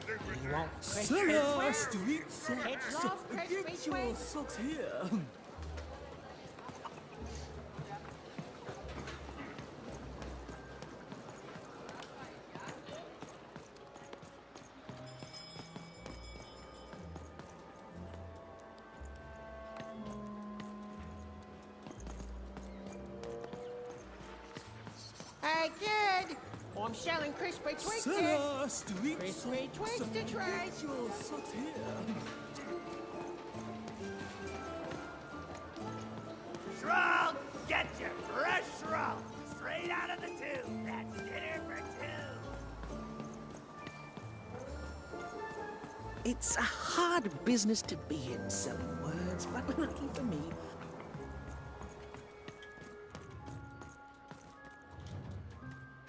You want Sir, street socks. Kids love crispy Get your twigs. socks here. Hey, kid! I'm selling crispy twigs here. Sir, street Crispy socks. twigs to trade. Get your socks here. Shrug! Get your fresh shrug! Straight out of the tube! That's dinner for two! It's a hard business to be in, selling words, but lucky for me,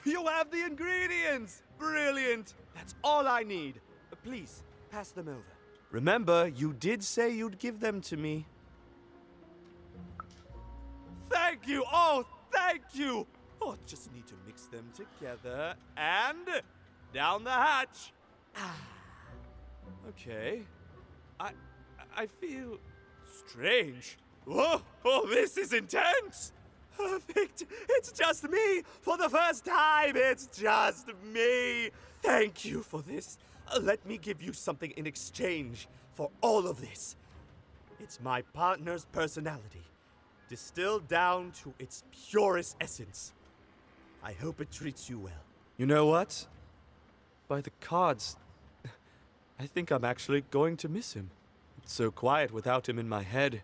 You have the ingredients! Brilliant! That's all I need. Please, pass them over. Remember, you did say you'd give them to me. Thank you! Oh, thank you! Oh, just need to mix them together and down the hatch. Okay. I feel strange. Whoa! Oh, this is intense! Perfect! It's just me! For the first time, it's just me! Thank you for this. Let me give you something in exchange for all of this. It's my partner's personality, distilled down to its purest essence. I hope it treats you well. You know what? By the cards, I think I'm actually going to miss him. It's so quiet without him in my head.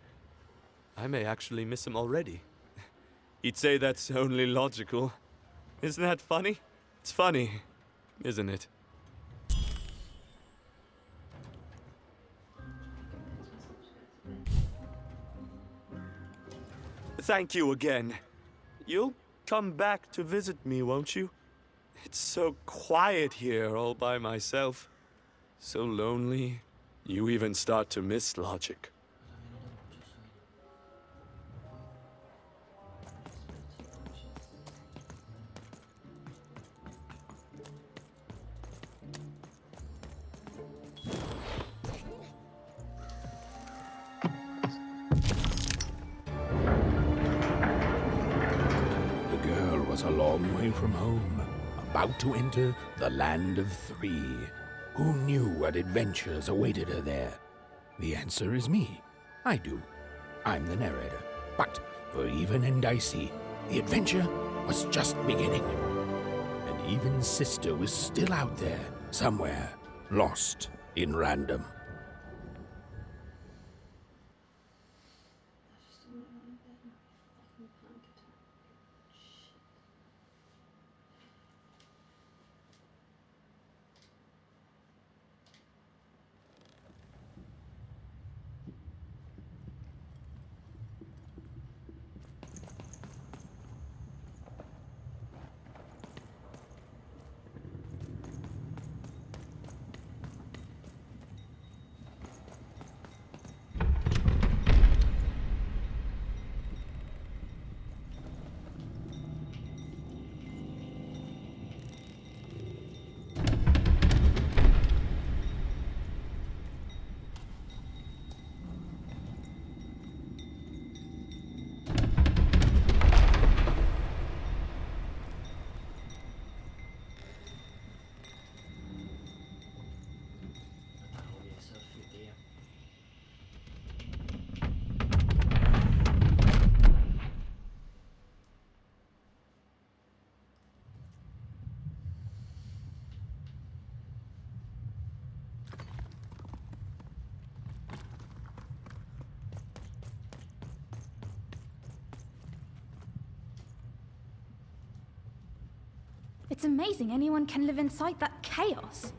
I may actually miss him already. He'd say that's only logical. Isn't that funny? It's funny, isn't it? Thank you again. You'll come back to visit me, won't you? It's so quiet here all by myself. So lonely. You even start to miss logic. The girl was a long way from home, about to enter the land of three. Who knew what adventures awaited her there? The answer is me. I do. I'm the narrator. But for Even and Dicey, the adventure was just beginning. And Even's sister was still out there, somewhere, lost in random. It's amazing anyone can live inside that chaos.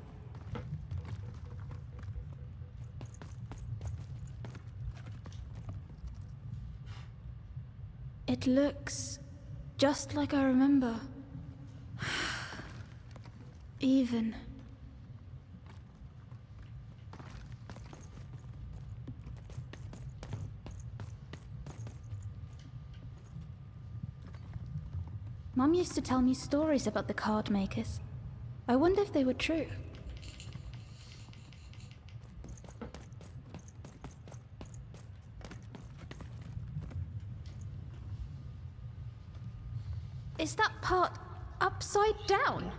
It looks just like I remember. Even. Mum used to tell me stories about the card makers. I wonder if they were true. Is that part upside down?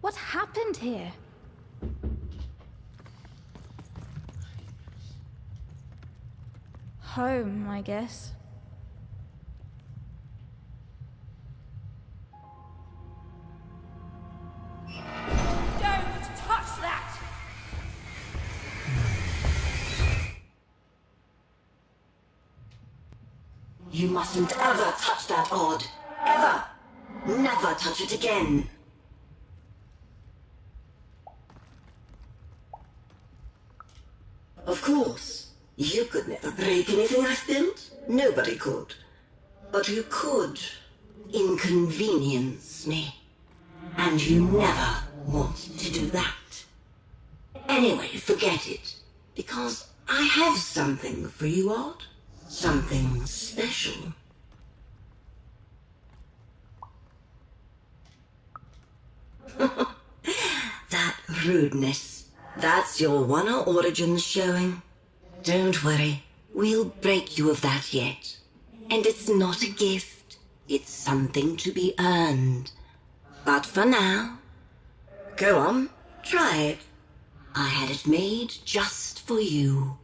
What happened here? Home, I guess. Don't touch that! You mustn't ever touch that odd. Ever! Never touch it again. Of course, you could never break anything I've built. Nobody could. But you could inconvenience me. And you never want to do that. Anyway, forget it. Because I have something for you, Odd. Something special. That rudeness. That's your One Origins showing. Don't worry. We'll break you of that yet. And it's not a gift. It's something to be earned. But for now, go on, try it. I had it made just for you.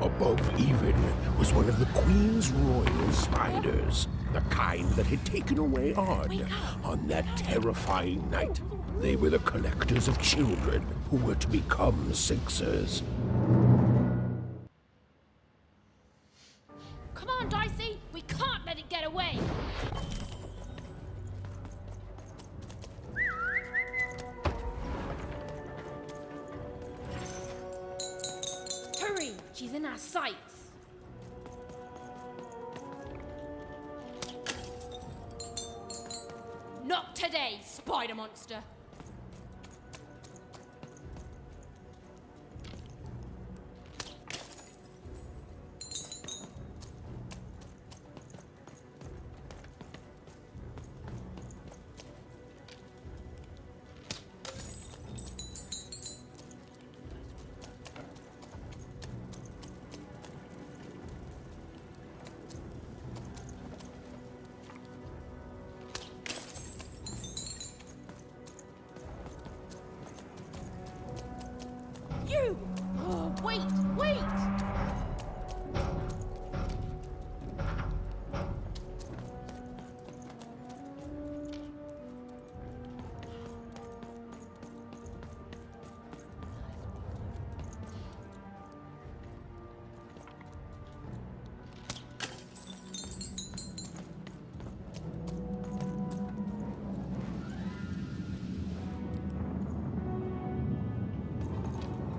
Above even was one of the Queen's royal spiders, the kind that had taken away Odd on that terrifying night. They were the collectors of children who were to become Sixers. Come on, Dicey! We can't let it get away! Hurry! She's in our sights! Not today, spider monster! You! Oh, wait! Wait!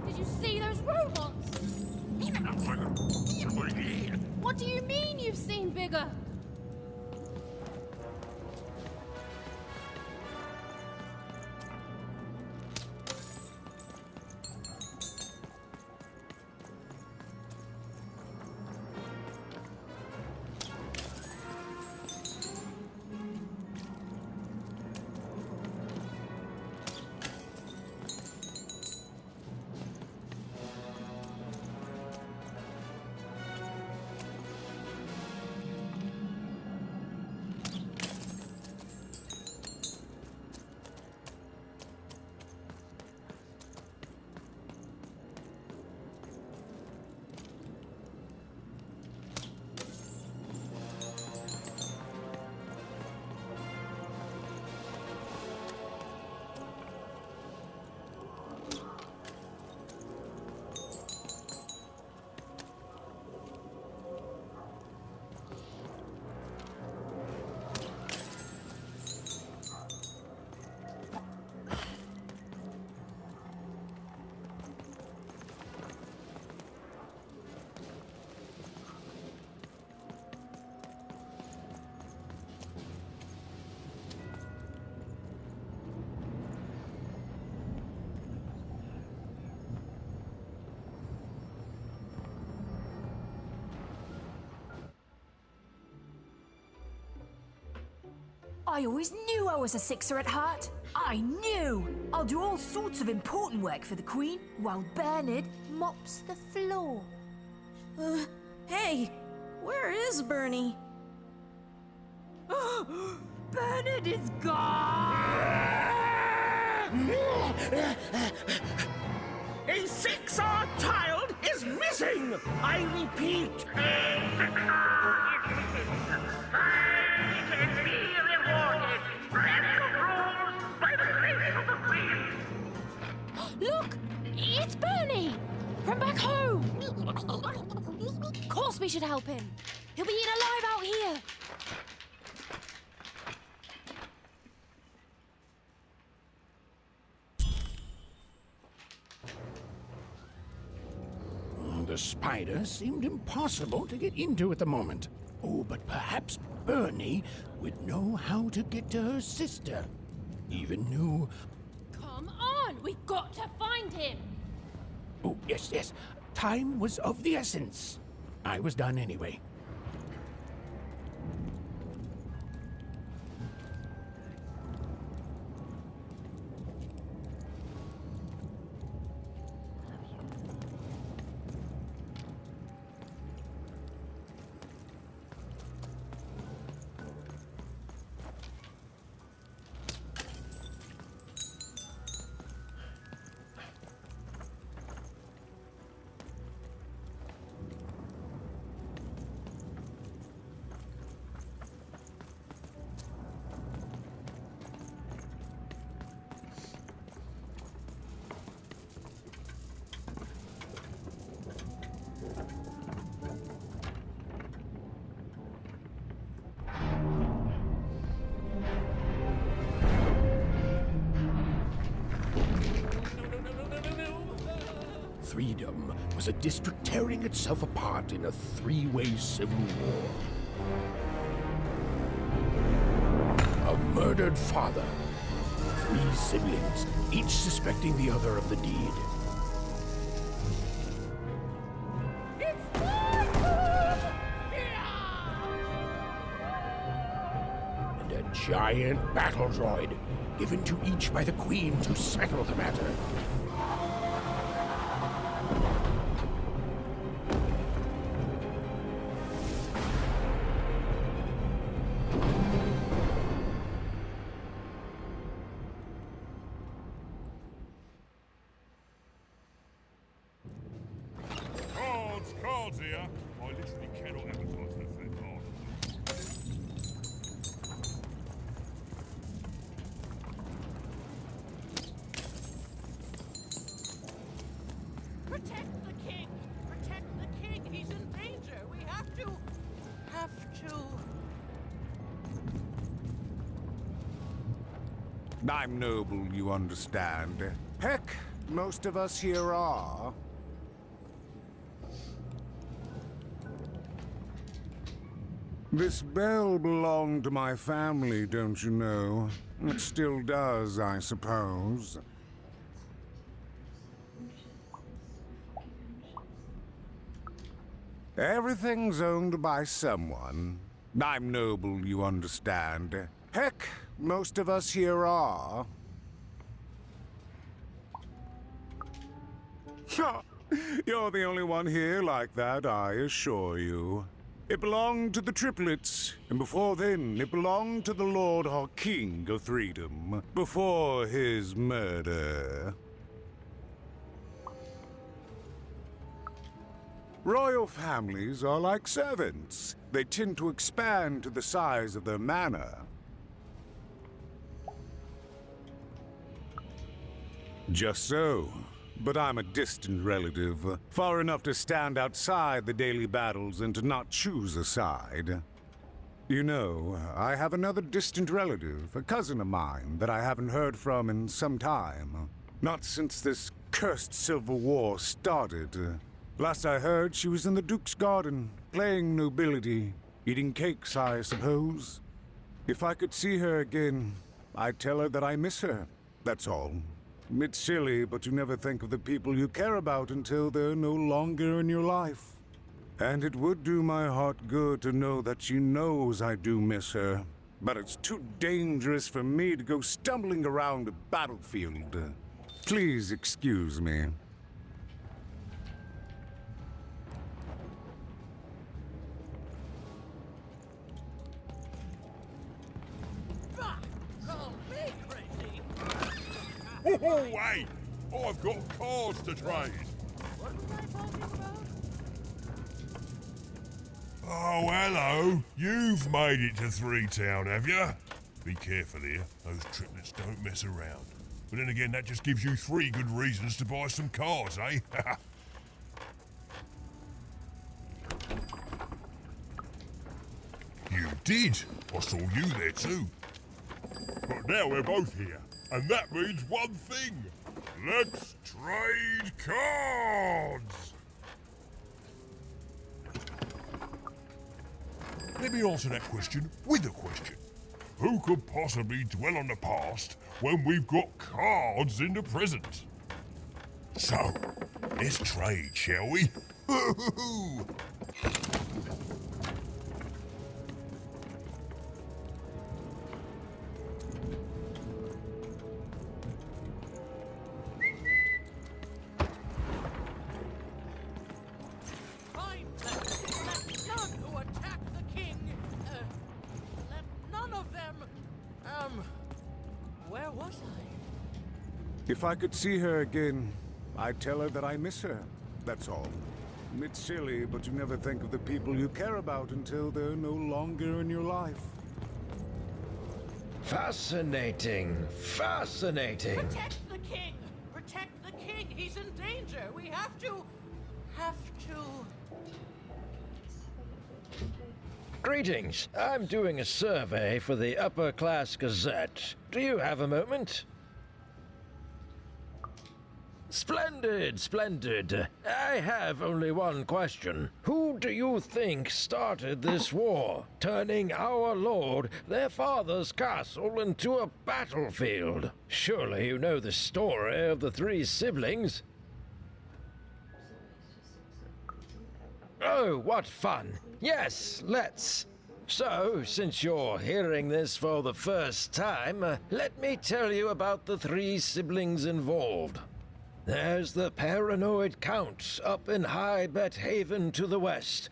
Did you see those robots? What do you mean you've seen bigger? I always knew I was a sixer at heart. I knew! I'll do all sorts of important work for the Queen, while Bernard mops the floor. Hey, where is Bernie? Bernard is gone! A 6R child is missing! I repeat, Look! It's Bernie! From back home! Of course we should help him. He'll be eaten alive out here. The spider seemed impossible to get into at the moment. Oh, but perhaps Bernie would know how to get to her sister. Even knew... Come on! We've got to find him! Oh, yes, yes. Time was of the essence. I was done anyway. Freedom was a district tearing itself apart in a three-way civil war. A murdered father, 3 siblings, each suspecting the other of the deed. And a giant battle droid, given to each by the Queen to settle the matter. Cards here. I literally cannot advertise that thing hard. Protect the king! Protect the king! He's in danger! We have to... I'm noble, you understand. Heck, most of us here are. This bell belonged to my family, don't you know? It still does, I suppose. Everything's owned by someone. I'm noble, you understand. Heck, most of us here are. You're the only one here like that, I assure you. It belonged to the triplets, and before then, it belonged to the Lord or King of Freedom, before his murder. Royal families are like servants. They tend to expand to the size of their manor. Just so. But I'm a distant relative, far enough to stand outside the daily battles and to not choose a side. You know, I have another distant relative, a cousin of mine, that I haven't heard from in some time. Not since this cursed Civil War started. Last I heard, she was in the Duke's garden, playing nobility, eating cakes, I suppose. If I could see her again, I'd tell her that I miss her, that's all. It's silly, but you never think of the people you care about until they're no longer in your life. And it would do my heart good to know that she knows I do miss her. but it's too dangerous for me to go stumbling around the battlefield. Please excuse me. Oh, wait! I've got cars to trade. What was I talking about? Oh, hello. You've made it to Three Town, have you? Be careful here. Those triplets don't mess around. But then again, that just gives you 3 good reasons to buy some cars, eh? You did. I saw you there too. But now we're both here, and that means one thing. Let's trade cards! Let me answer that question with a question. Who could possibly dwell on the past when we've got cards in the present? So, let's trade, shall we? Find them. Let none who attack the king. Let none of them. Where was I? If I could see her again, I'd tell her that I miss her. That's all. It's silly, but you never think of the people you care about until they're no longer in your life. Fascinating. Fascinating. Protect the king. Protect the king. He's in danger. We have to. Greetings. I'm doing a survey for the Upper Class Gazette. Do you have a moment? Splendid, splendid. I have only one question. Who do you think started this war, turning our lord, their father's castle, into a battlefield? Surely you know the story of the 3 siblings. Oh, what fun. Yes, let's. So, since you're hearing this for the first time, let me tell you about the 3 siblings involved. There's the paranoid Count up in High Bet Haven to the west.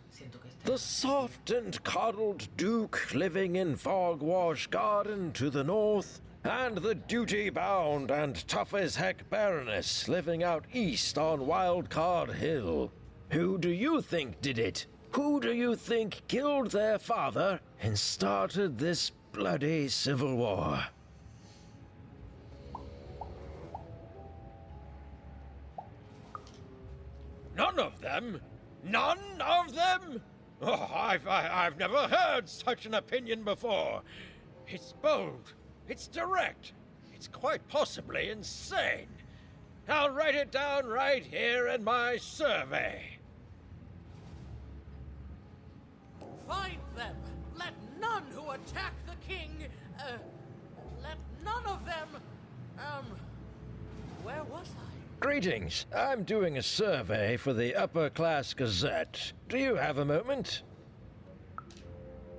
The soft and coddled Duke living in Fogwash Garden to the north. And the duty-bound and tough-as-heck Baroness living out east on Wildcard Hill. Who do you think did it? Who do you think killed their father and started this bloody civil war? None of them? None of them? Oh, I've never heard such an opinion before. It's bold. It's direct. It's quite possibly insane. I'll write it down right here in my survey. Find them. Let none who attack the king. Let none of them. Where was I? Greetings. I'm doing a survey for the Upper Class Gazette. Do you have a moment?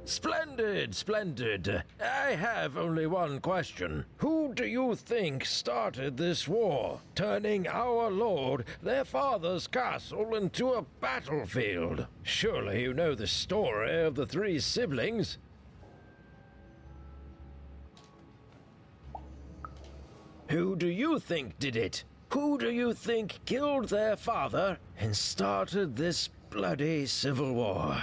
Splendid, splendid. I have only one question. Who do you think started this war, turning our lord, their father's castle, into a battlefield? Surely you know the story of the 3 siblings. Who do you think did it? Who do you think killed their father and started this bloody civil war?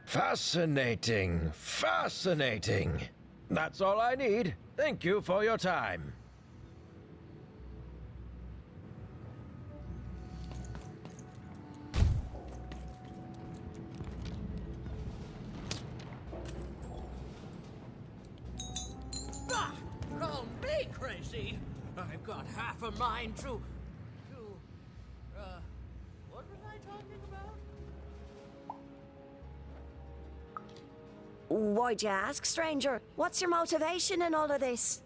Fascinating, fascinating. That's all I need. Thank you for your time. Bah! Call me crazy. I've got half a mind to. What was I talking about? Why'd you ask, stranger? What's your motivation in all of this?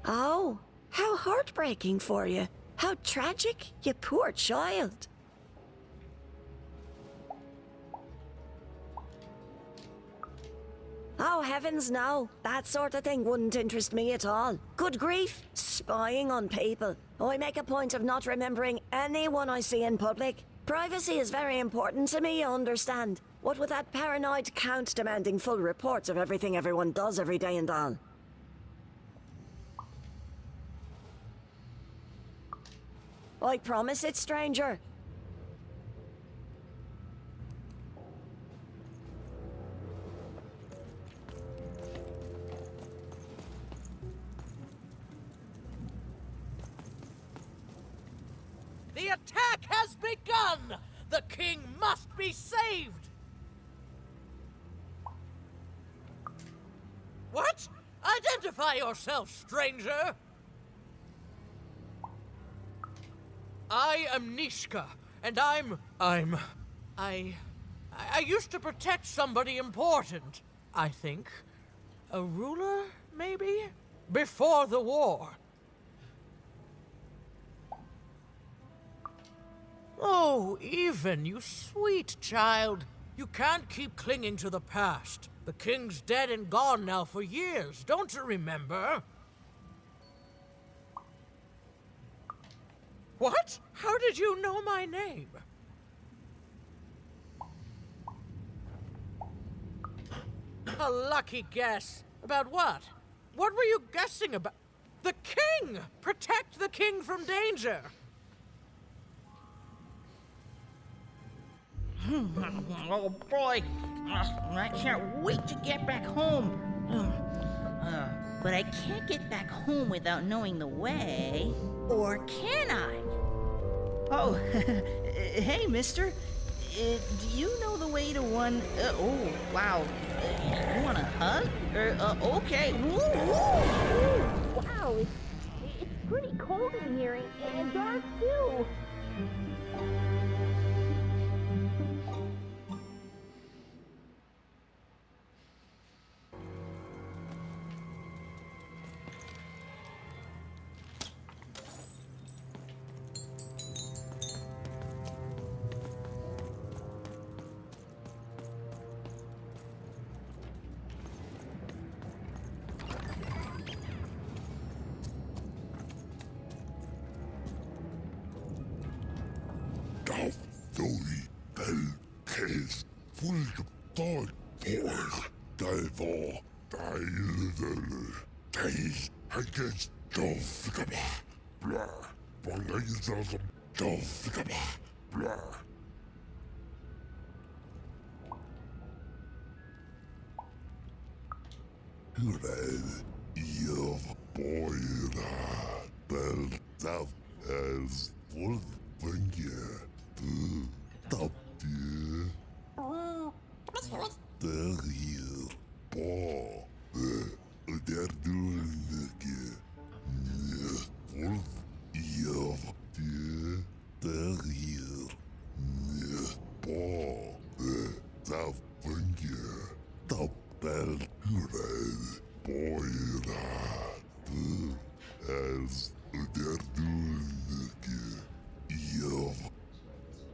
Oh, how heartbreaking for you. How tragic, you poor child. Oh, heavens no. That sort of thing wouldn't interest me at all. Good grief, spying on people. I make a point of not remembering anyone I see in public. Privacy is very important to me, you understand. What with that paranoid count demanding full reports of everything everyone does every day and all. I promise it, stranger. The attack has begun! The king must be saved! What? Identify yourself, stranger! I am Nishka, and I used to protect somebody important, I think. A ruler, maybe? Before the war. Oh, Even, you sweet child. You can't keep clinging to the past. The king's dead and gone now for years, don't you remember? What? How did you know my name? A lucky guess. About what? What were you guessing about? The king! Protect the king from danger! Oh boy, I can't wait to get back home. But I can't get back home without knowing the way. Or can I? Oh, hey, mister. Do you know the way to one... oh, wow. You want a hug? Okay. Wow, it's pretty cold in here and dark too.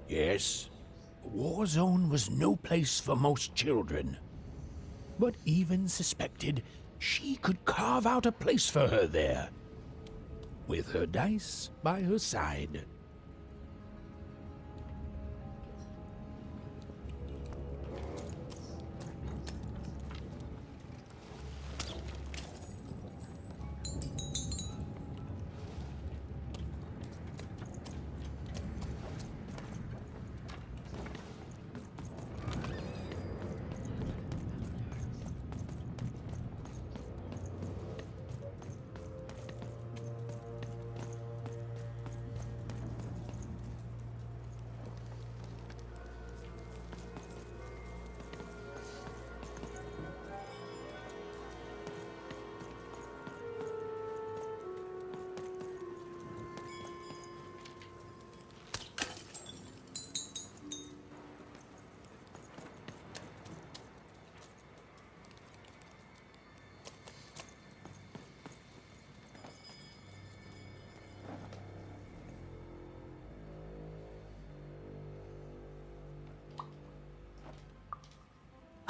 Yes, a war zone was no place for most children. But Even suspected she could carve out a place for her there, with her dice by her side.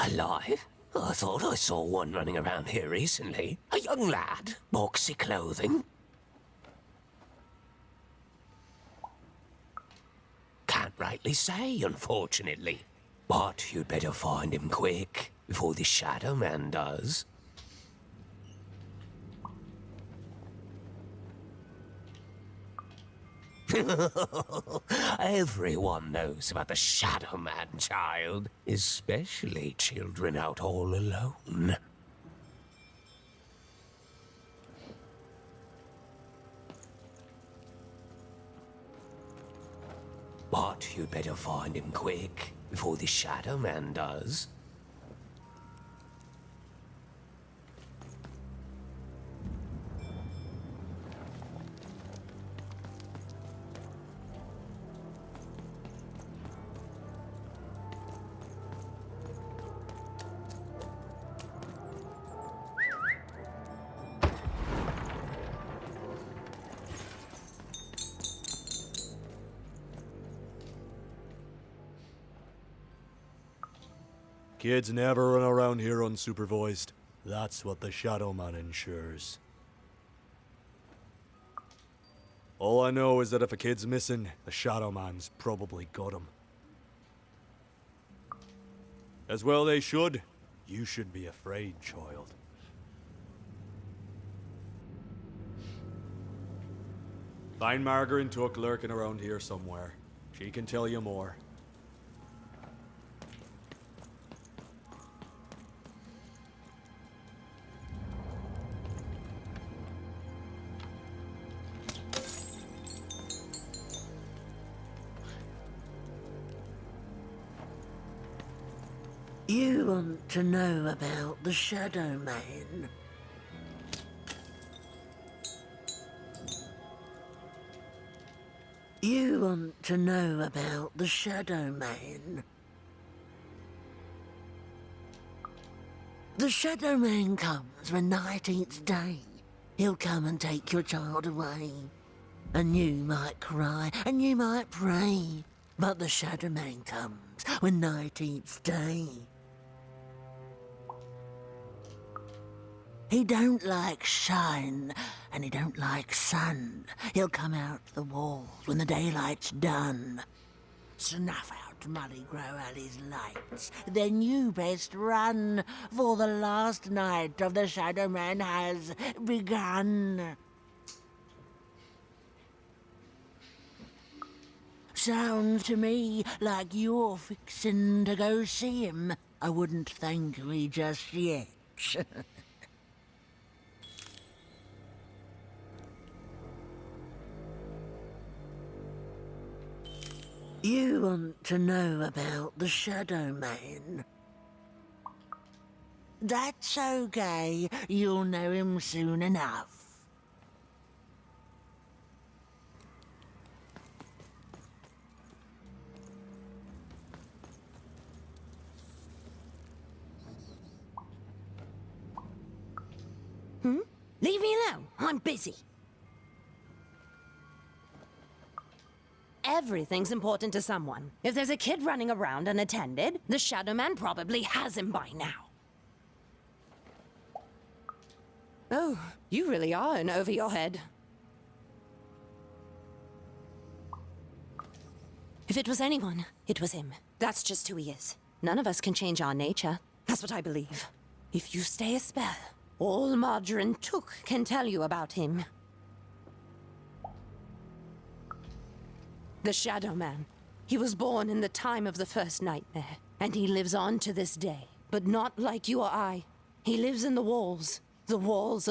Alive? I thought I saw one running around here recently. A young lad, boxy clothing. Can't rightly say, unfortunately. But you'd better find him quick, before the Shadow Man does. Everyone knows about the Shadow Man, child. Especially children out all alone. But you'd better find him quick, before the Shadow Man does. Kids never run around here unsupervised. That's what the Shadow Man ensures. All I know is that if a kid's missing, the Shadow Man's probably got him. As well they should. You should be afraid, child. Find Margaret Took lurking around here somewhere. She can tell you more. You want to know about the Shadow Man? You want to know about the Shadow Man? The Shadow Man comes when night eats day. He'll come and take your child away. And you might cry, and you might pray. But the Shadow Man comes when night eats day. He don't like shine, and he don't like sun. He'll come out the walls when the daylight's done. Snuff out Muddy Grow Alley's lights, then you best run, for the last night of the Shadow Man has begun. Sounds to me like you're fixin' to go see him. I wouldn't thank me just yet. You want to know about the Shadow Man? That's okay. You'll know him soon enough. Leave me alone. I'm busy. Everything's important to someone. If there's a kid running around unattended, the Shadow Man probably has him by now. Oh, you really are in over your head. If it was anyone, it was him. That's just who he is. None of us can change our nature. That's what I believe. If you stay a spell, all Margarine Took can tell you about him. The Shadow Man. He was born in the time of the first nightmare, and he lives on to this day. But not like you or I. He lives in the walls of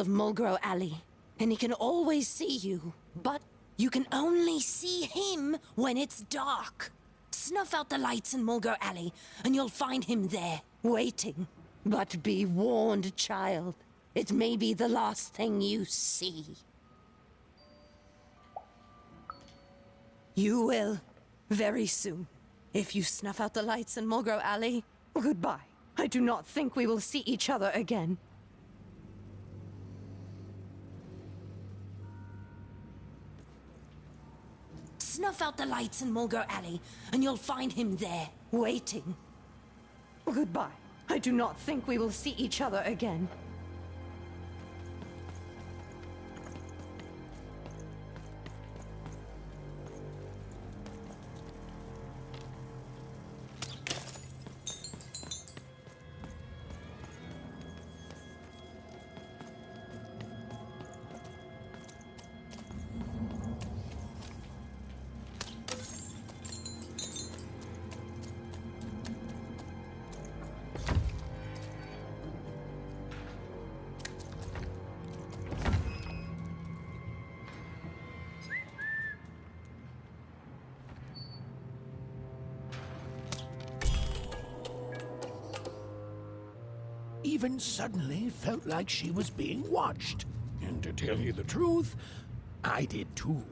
Mulgrow Alley. And he can always see you, but you can only see him when it's dark. Snuff out the lights in Mulgrow Alley, and you'll find him there, waiting. But be warned, child. It may be the last thing you see. You will, very soon. If you snuff out the lights in Mulgrow Alley, goodbye. I do not think we will see each other again. Snuff out the lights in Mulgrow Alley, and you'll find him there, waiting. Goodbye. I do not think we will see each other again. Even suddenly felt like she was being watched. And to tell you the truth, I did too.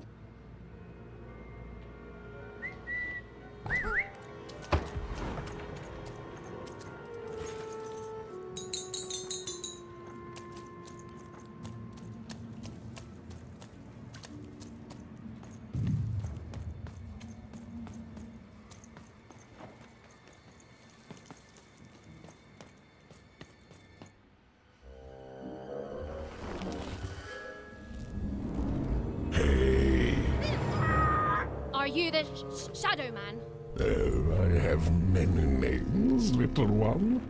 Are you the Shadow Man? I have many names, little one.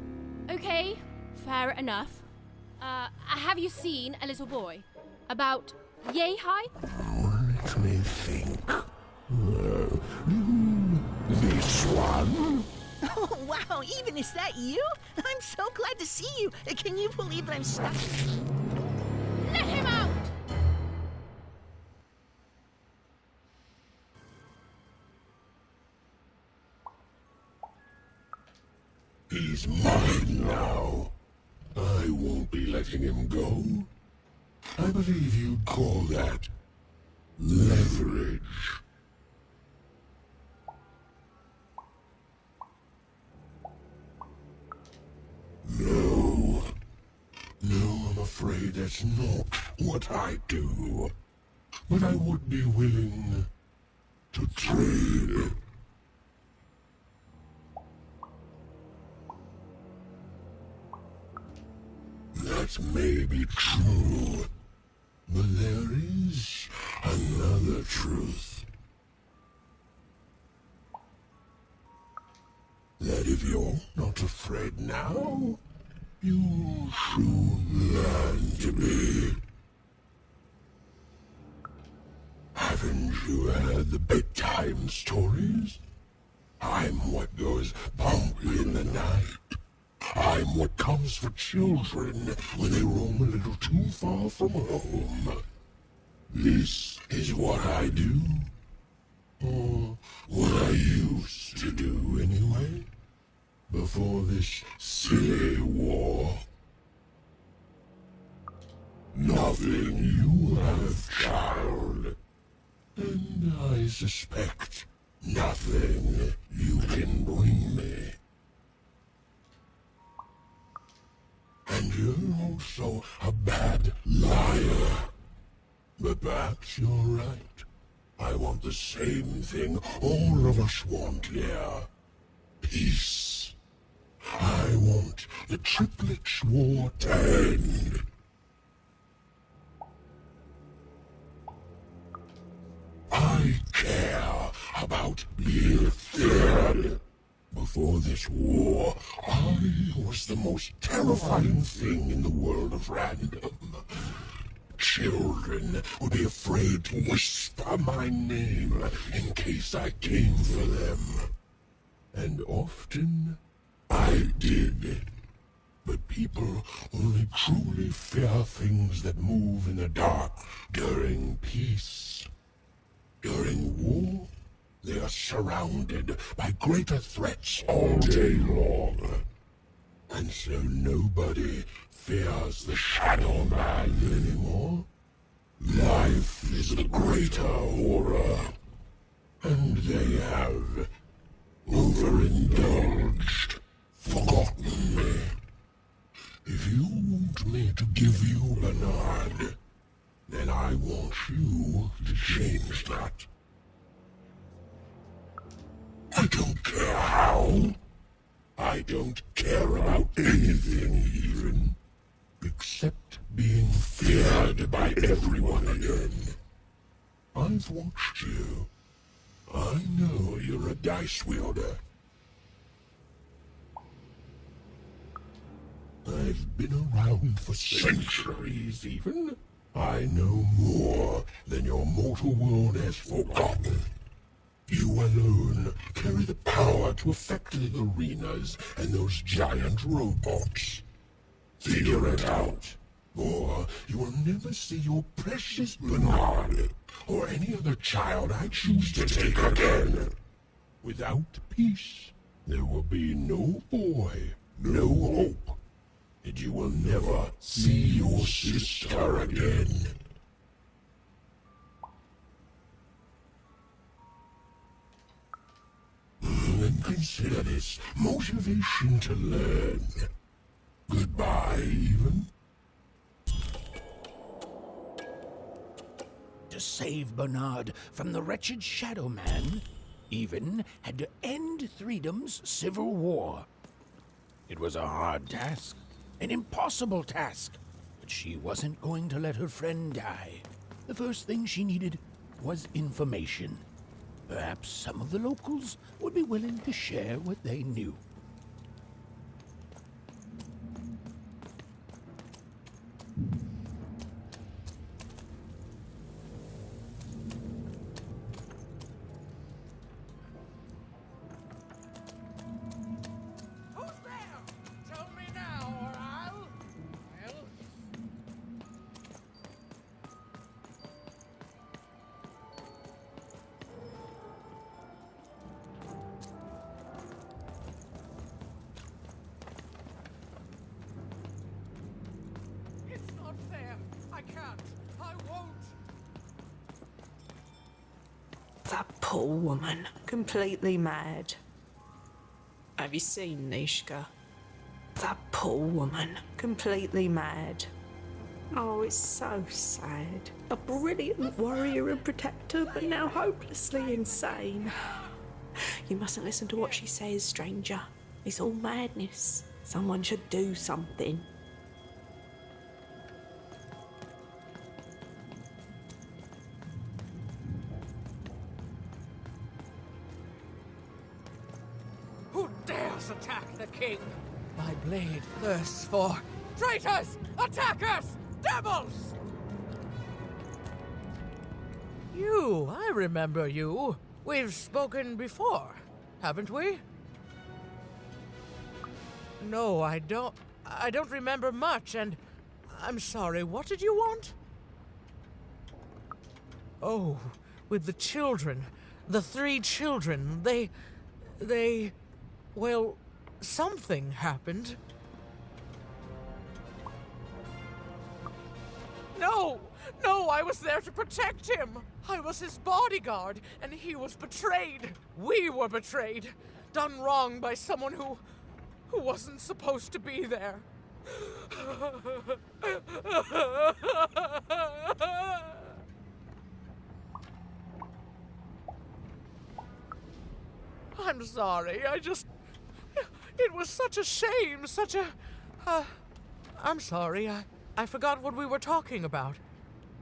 Okay, fair enough. Have you seen a little boy? About yay high? Let me think. This one? Oh, wow, even is that you? I'm so glad to see you. Can you believe that I'm stuck? Let him out! He's mine now. I won't be letting him go. I believe you'd call that leverage. No. No, I'm afraid that's not what I do. But I would be willing to trade. That may be true, but there is another truth. That if you're not afraid now, you'll soon learn to be. Haven't you heard the bedtime stories? I'm what goes bump in the night. I'm what comes for children when they roam a little too far from home. This is what I do. Or what I used to do anyway. Before this silly war. Nothing you have, child. And I suspect nothing you can bring me. And you're also a bad liar. But perhaps you're right. I want the same thing all of us want here. Peace. I want the triplets' war to end. I care about being feared. Before this war, I was the most terrifying thing in the world of random. Children would be afraid to whisper my name in case I came for them. And often, I did. But people only truly fear things that move in the dark during peace. During war, they are surrounded by greater threats all day long. And so nobody fears the Shadow Man anymore. Life is the greater horror. And they have overindulged, forgotten me. If you want me to give you Bernard, then I want you to change that. I don't care how. I I don't care about anything even, except being feared by everyone again. I've watched you. I know you're a dice wielder. I've been around for centuries even. I know more than your mortal world has forgotten. You alone carry the power to affect the arenas and those giant robots. Figure it out, or you will never see your precious Bernard or any other child I choose to take again. Without peace, there will be no boy, no hope, and you will never see your sister again. And consider this motivation to learn. Goodbye, even. To save Bernard from the wretched Shadow Man, Even had to end Threedom's civil war. It was a hard task, an impossible task, but she wasn't going to let her friend die. The first thing she needed was information. Perhaps some of the locals would be willing to share what they knew. That poor woman, completely mad. Have you seen Nishka? That poor woman, completely mad. Oh, it's so sad. A brilliant warrior and protector, but now hopelessly insane. You mustn't listen to what she says, stranger. It's all madness. Someone should do something. Who dares attack the king? My blade thirsts for traitors, attackers, devils! You, I remember you. We've spoken before, haven't we? No, I don't remember much, and I'm sorry, what did you want? Oh, with the children, the 3 children, well, something happened. No, I was there to protect him. I was his bodyguard, and he was betrayed. We were betrayed, done wrong by someone who wasn't supposed to be there. I'm sorry, it was such a shame, I'm sorry, I forgot what we were talking about.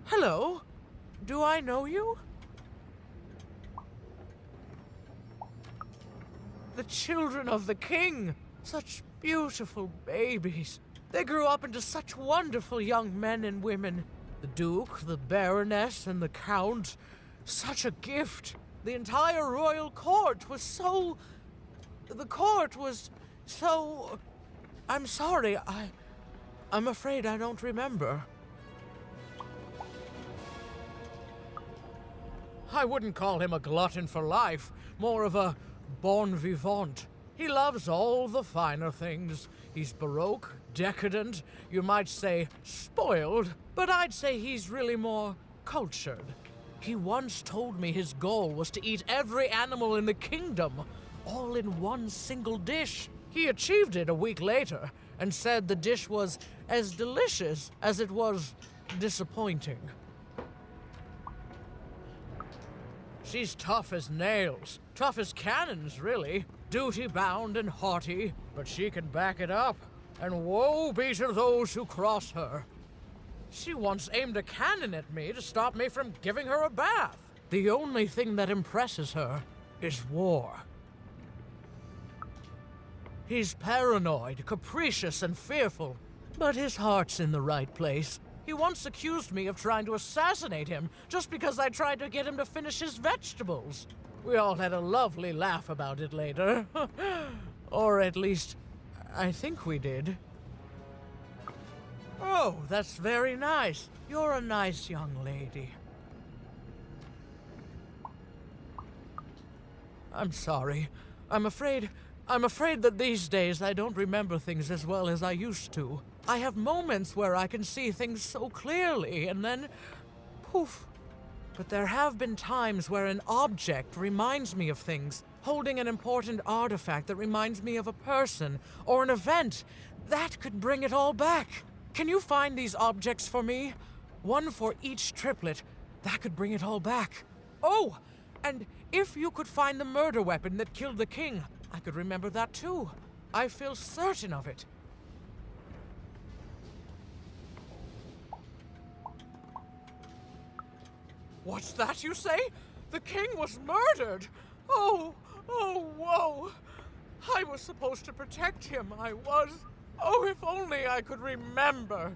Hello? Do I know you? The children of the king. Such beautiful babies. They grew up into such wonderful young men and women. The Duke, the Baroness, and the Count. Such a gift. The entire royal court was so... The court was so... I'm sorry, I'm afraid I don't remember. I wouldn't call him a glutton for life, more of a bon vivant. He loves all the finer things. He's baroque, decadent, you might say spoiled, but I'd say he's really more cultured. He once told me his goal was to eat every animal in the kingdom, all in one single dish. He achieved it a week later, and said the dish was as delicious as it was disappointing. She's tough as nails, tough as cannons, really. Duty-bound and haughty, but she can back it up, and woe be to those who cross her. She once aimed a cannon at me to stop me from giving her a bath. The only thing that impresses her is war. He's paranoid, capricious, and fearful, but his heart's in the right place. He once accused me of trying to assassinate him just because I tried to get him to finish his vegetables. We all had a lovely laugh about it later. Or at least, I think we did. Oh, that's very nice. You're a nice young lady. I'm sorry. I'm afraid that these days I don't remember things as well as I used to. I have moments where I can see things so clearly, and then poof. But there have been times where an object reminds me of things, holding an important artifact that reminds me of a person or an event. That could bring it all back. Can you find these objects for me? One for each triplet. That could bring it all back. Oh, and if you could find the murder weapon that killed the king, I could remember that too. I feel certain of it. What's that you say? The king was murdered! Oh, whoa! I was supposed to protect him, I was. Oh, if only I could remember.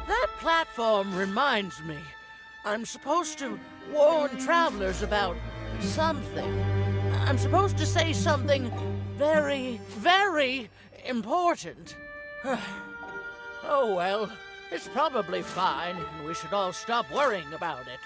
That platform reminds me. I'm supposed to warn travelers about something. I'm supposed to say something very, very important. Oh well, it's probably fine, and we should all stop worrying about it.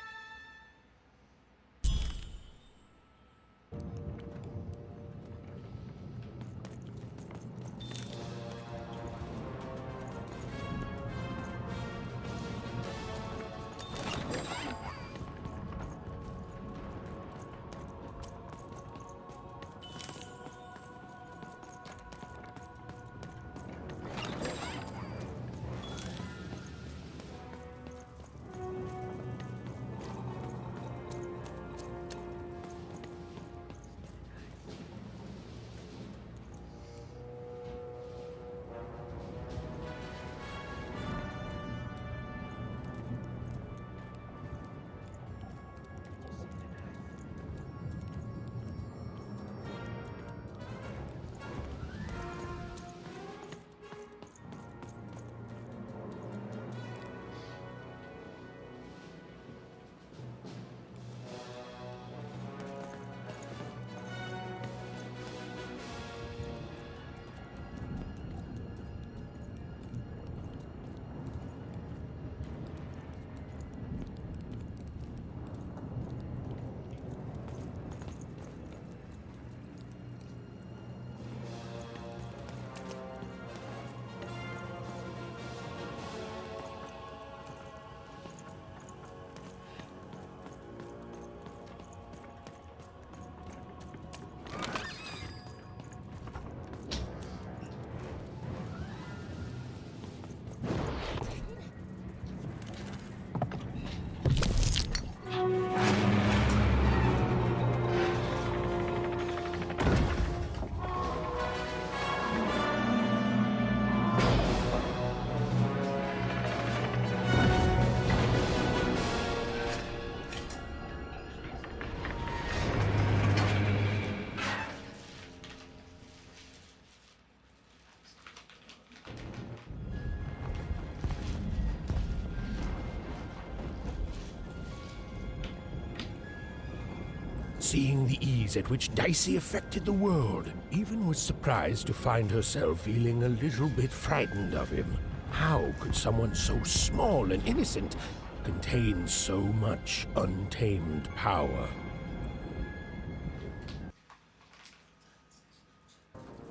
Seeing the ease at which Dicey affected the world, Even was surprised to find herself feeling a little bit frightened of him. How could someone so small and innocent contain so much untamed power?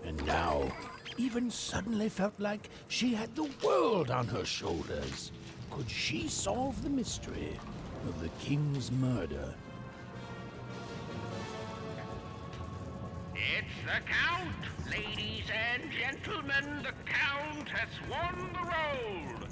And now, Even suddenly felt like she had the world on her shoulders. Could she solve the mystery of the king's murder? It's the Count! Ladies and gentlemen, the Count has won the roll!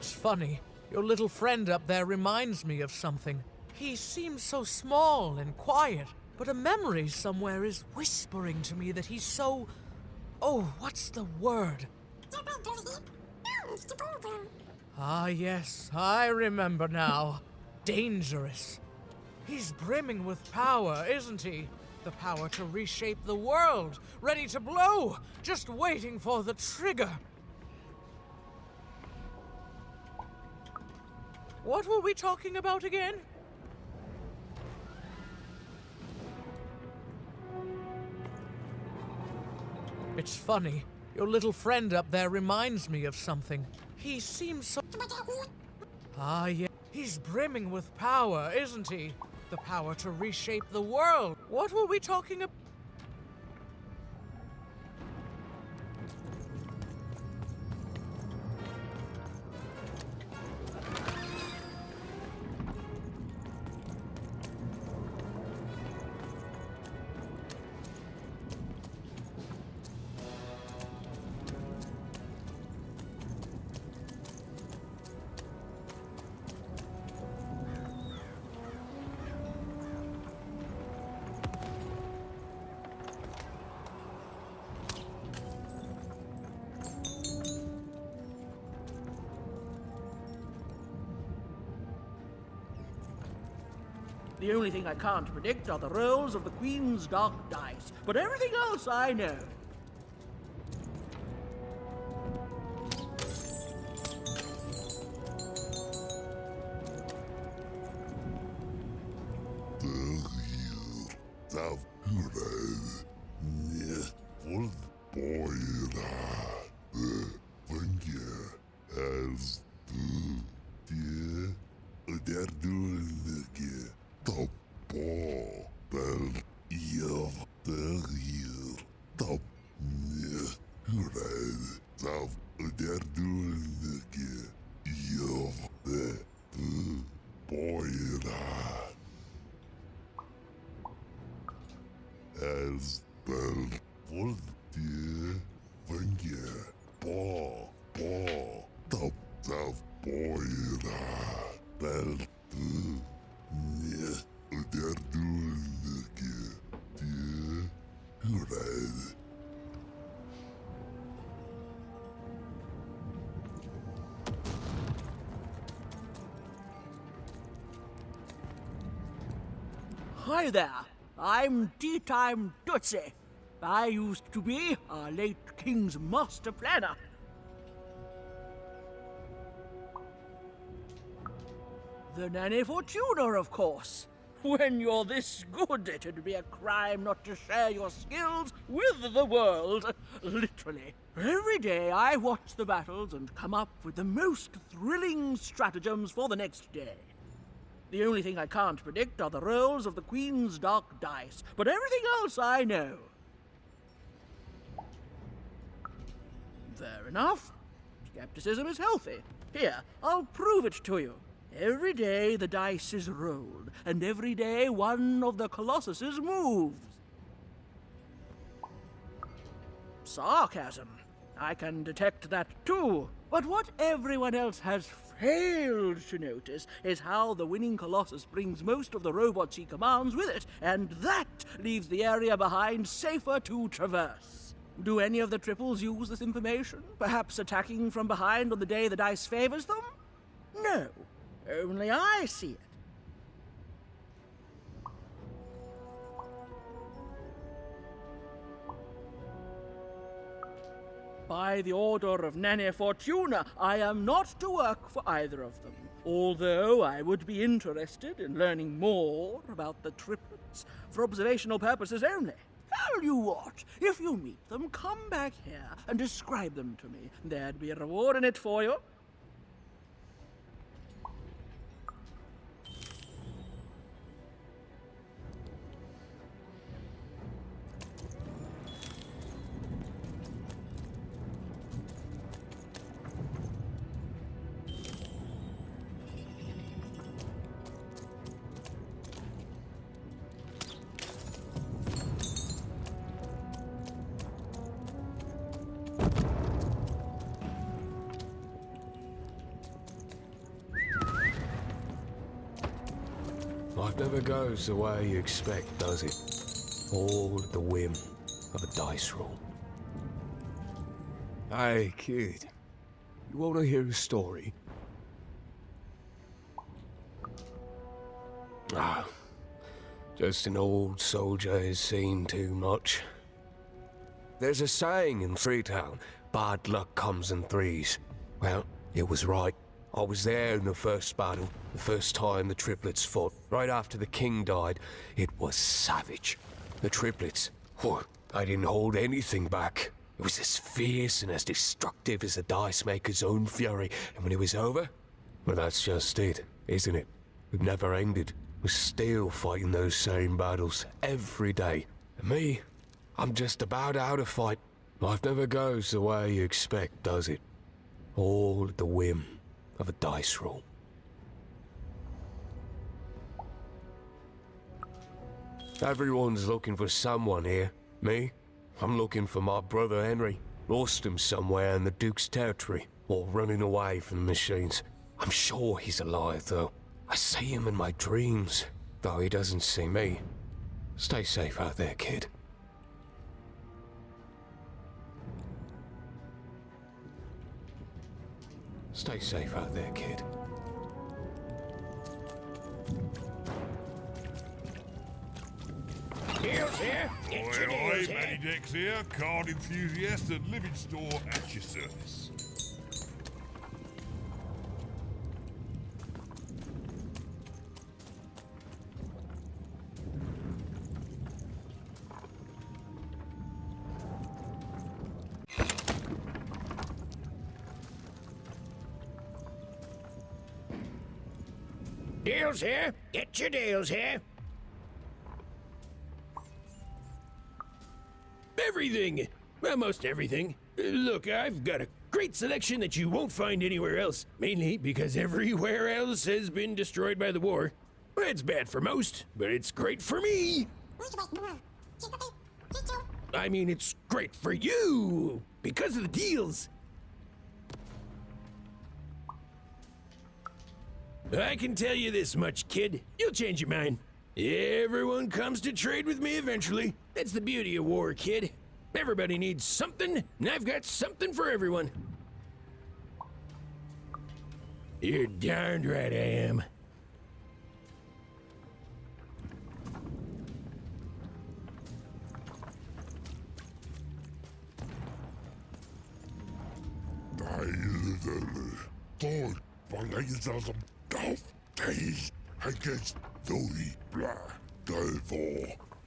It's funny. Your little friend up there reminds me of something. He seems so small and quiet, but a memory somewhere is whispering to me that he's so... Oh, what's the word? Ah, yes, I remember now. Dangerous. He's brimming with power, isn't he? The power to reshape the world, ready to blow, just waiting for the trigger. What were we talking about again? It's funny. Your little friend up there reminds me of something. He seems so... Ah, yeah. He's brimming with power, isn't he? The power to reshape the world. What were we talking about? The only thing I can't predict are the rolls of the Queen's dark dice, but everything else I know. As the Hi there, I'm Tea-Time Tootsie. I used to be our late king's master planner. The Nanny Fortuna, of course. When you're this good, it'd be a crime not to share your skills with the world. Literally. Every day I watch the battles and come up with the most thrilling stratagems for the next day. The only thing I can't predict are the rolls of the Queen's Dark Dice, but everything else I know. Fair enough. Skepticism is healthy. Here, I'll prove it to you. Every day the dice is rolled, and every day one of the colossuses moves. Sarcasm. I can detect that too. But what everyone else has failed to notice is how the winning colossus brings most of the robots he commands with it, and that leaves the area behind safer to traverse. Do any of the triples use this information? Perhaps attacking from behind on the day the dice favors them? No. Only I see it. By the order of Nanny Fortuna, I am not to work for either of them, although I would be interested in learning more about the triplets for observational purposes only. Tell you what, if you meet them, come back here and describe them to me. There'd be a reward in it for you. Life never goes the way you expect, does it? All at the whim of a dice roll. Hey, kid. You want to hear a story? Ah, just an old soldier who's seen too much. There's a saying in Freetown, bad luck comes in threes. Well, it was right. I was there in the first battle, the first time the triplets fought, right after the king died. It was savage. The triplets, they didn't hold anything back. It was as fierce and as destructive as the dice maker's own fury. And when it was over, well, that's just it, isn't it? It never ended. We're still fighting those same battles every day. And me, I'm just about out of fight. Life never goes the way you expect, does it? All at the whim of a dice roll. Everyone's looking for someone here. Me? I'm looking for my brother Henry. Lost him somewhere in the Duke's territory, or running away from the machines. I'm sure he's alive, though. I see him in my dreams, though he doesn't see me. Stay safe out there, kid. Stay safe out there, kid. Deals here. Get your deals here. Matty Dex here, card enthusiast and living store at your service. Deals here. Get your deals here. Everything! Almost everything. Look, I've got a great selection that you won't find anywhere else. Mainly because everywhere else has been destroyed by the war. It's bad for most, but it's great for me! I mean, it's great for you! Because of the deals! I can tell you this much, kid. You'll change your mind. Everyone comes to trade with me eventually. That's the beauty of war, kid. Everybody needs something, and I've got something for everyone. You're darned right I am. Tôi bằng lấy ra som đau thầy hay cái dối là đời vô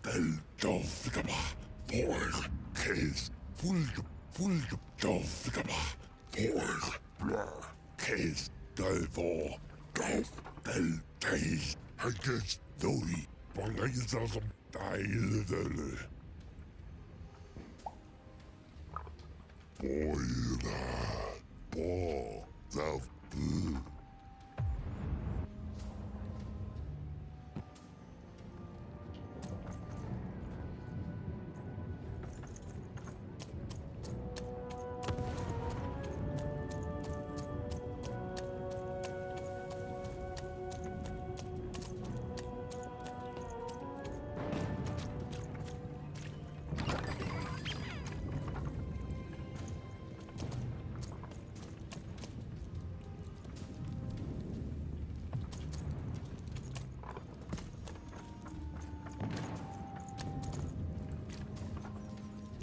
del đau cái bà for case full đau cái bà for là case đời vô đau del thầy hay cái dối bằng lấy ra som đại đời boy là ball the food.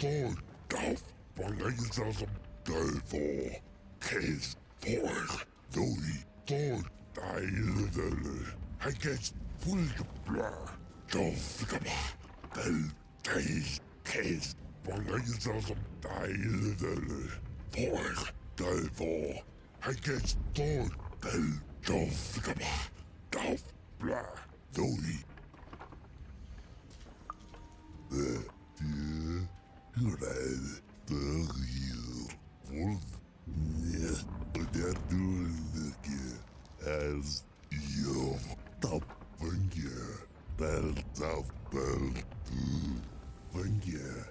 Tôi đọc bằng lấy ra som đời vô case for dối tôi đại đời hay cái full là đau cái bà del thầy case bằng lấy ra som đại đời for đời vô hay cái tôi del đau cái bà đau là dối as you top finger, belt of belt, finger.